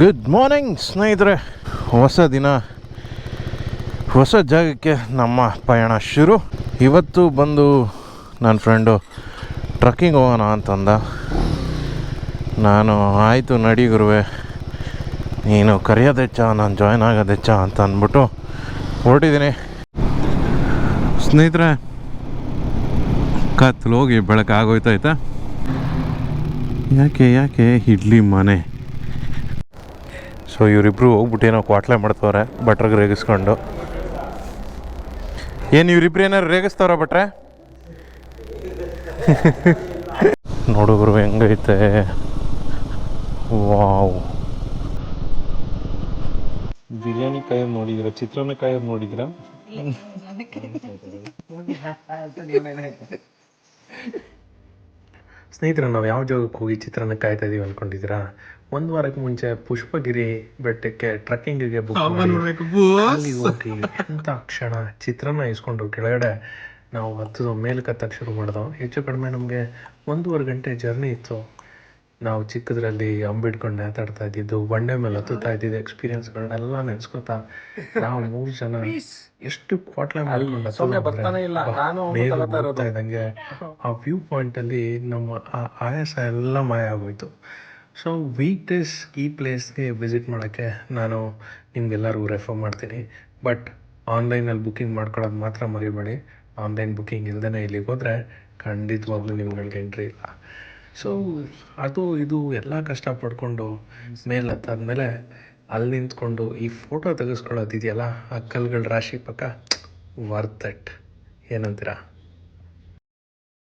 Good morning ಸ್ನೇಹಿತರೆ. ಹೊಸ ದಿನ, ಹೊಸ ಜಾಗಕ್ಕೆ ನಮ್ಮ ಪಯಣ ಶುರು. ಇವತ್ತು ಬಂದು ನನ್ನ ಫ್ರೆಂಡು ಟ್ರಕ್ಕಿಂಗ್ ಹೋಗೋಣ ಅಂತಂದ. ನಾನು ಆಯಿತು ನಡಿ ಗುರುವೆ, ನೀನು ಕರೆಯೋದೆಚ್ಚ, ನಾನು ಜಾಯ್ನ್ ಆಗೋದೆಚ್ಚ ಅಂತ ಅಂದ್ಬಿಟ್ಟು ಹೊರಟಿದ್ದೀನಿ. ಸ್ನೇಹಿತರೆ, ಕತ್ಲೋಗಿ ಬೆಳಕಾಗೋಯ್ತಾಯ್ತಾ. ಯಾಕೆ ಇಡ್ಲಿ ಮನೆ. ಸೊ ಇವರಿಬ್ಬರು ಹೋಗ್ಬಿಟ್ಟು ಏನೋ ಕ್ವಾಟ್ಲೆ ಮಾಡ್ತವ್ರೆ ಭಟ್ರಿಗೆ ರೇಗಿಸ್ಕೊಂಡು. ಏನು ಇವರಿಬ್ರು ಏನಾರು ರೇಗಿಸ್ತವ್ರ ಭಟ್ರೆ? ನೋಡುಗರು ಹೆಂಗೈತೆ. ವಾವ್, ಬಿರಿಯಾನಿ ಕಾಯೋದು ನೋಡಿದಿರ, ಚಿತ್ರಾನ್ನ ಕಾಯೋದು ನೋಡಿದಿರ? ಸ್ನೇಹಿತರೆ, ನಾವು ಯಾವ ಜಾಗಕ್ಕೆ ಹೋಗಿ ಚಿತ್ರಾನ್ನ ಕಾಯ್ತಾ ಇದೀವಿ ಅಂದ್ಕೊಂಡಿದ್ದೀರಾ? ಒಂದು ವಾರಕ್ಕೆ ಮುಂಚೆ ಪುಷ್ಪಗಿರಿ ಬೆಟ್ಟಕ್ಕೆ ಟ್ರಕ್ಕಿಂಗಿಗೆ ಬುಕ್ ಅಲ್ಲಿ ಹೋಗಿ ಎಂಥ ಕ್ಷಣ ಚಿತ್ರಾನ್ನ ಇಸ್ಕೊಂಡು ಕೆಳಗಡೆ ನಾವು ಹತ್ತದ ಮೇಲಕ್ಕೆ ಹತ್ತಕ್ಕೆ ಶುರು ಮಾಡಿದೋ. ಹೆಚ್ಚು ಕಡಿಮೆ ನಮಗೆ 1.5 ಗಂಟೆ ಜರ್ನಿ ಇತ್ತು. ನಾವು ಚಿಕ್ಕದ್ರಲ್ಲಿ ಅಂಬಿಡ್ಕೊಂಡು ನೇತಾಡ್ತಾ ಇದ್ದಿದ್ದು, ಬಂಡೆ ಮೇಲೆ ಹತ್ತುತ್ತಾ ಇದ್ದಿದ್ದು ಎಕ್ಸ್ಪೀರಿಯನ್ಸ್ಗಳನ್ನೆಲ್ಲ ನೆನೆಸ್ಕೊತಾ ನಾವು 3 ಜನ ಎಷ್ಟು ಕ್ವಾಟ್ಲೆ ಹೋಗ್ತಾ ಇದ್ದಂಗೆ ಆ ವ್ಯೂ ಪಾಯಿಂಟಲ್ಲಿ ನಮ್ಮ ಆ ಆಯಾಸ ಎಲ್ಲ ಮಾಯ ಆಗೋಯ್ತು. ಸೊ ವೀಕ್ ಡೇಸ್ ಈ ಪ್ಲೇಸ್ಗೆ ವಿಸಿಟ್ ಮಾಡೋಕ್ಕೆ ನಾನು ನಿಮ್ಗೆಲ್ಲರಿಗೂ ರೆಫರ್ ಮಾಡ್ತೀನಿ. ಬಟ್ ಆನ್ಲೈನಲ್ಲಿ ಬುಕ್ಕಿಂಗ್ ಮಾಡ್ಕೊಳ್ಳೋದು ಮಾತ್ರ ಮರಿಬೇಡಿ. ಆನ್ಲೈನ್ ಬುಕ್ಕಿಂಗ್ ಇಲ್ದೇ ಇಲ್ಲಿಗೆ ಹೋದರೆ ಖಂಡಿತವಾಗ್ಲೂ ನಿಮ್ಗಳಿಗೆ ಎಂಟ್ರಿ ಇಲ್ಲ. ಸೊ ಅದು ಇದು ಎಲ್ಲ ಕಷ್ಟಪಡ್ಕೊಂಡು ಮೇಲೆ ಹತ್ತಾದ್ಮೇಲೆ ಅಲ್ಲಿ ನಿಂತ್ಕೊಂಡು ಈ ಫೋಟೋ ತೆಗೆಸ್ಕೊಳ್ಳೋದಿದೆಯಲ್ಲ, ಆ ಕಲ್ಲುಗಳ ರಾಶಿ ಪಕ್ಕ ವರ್ತ್ ಇಟ್. ಏನಂತೀರಾ?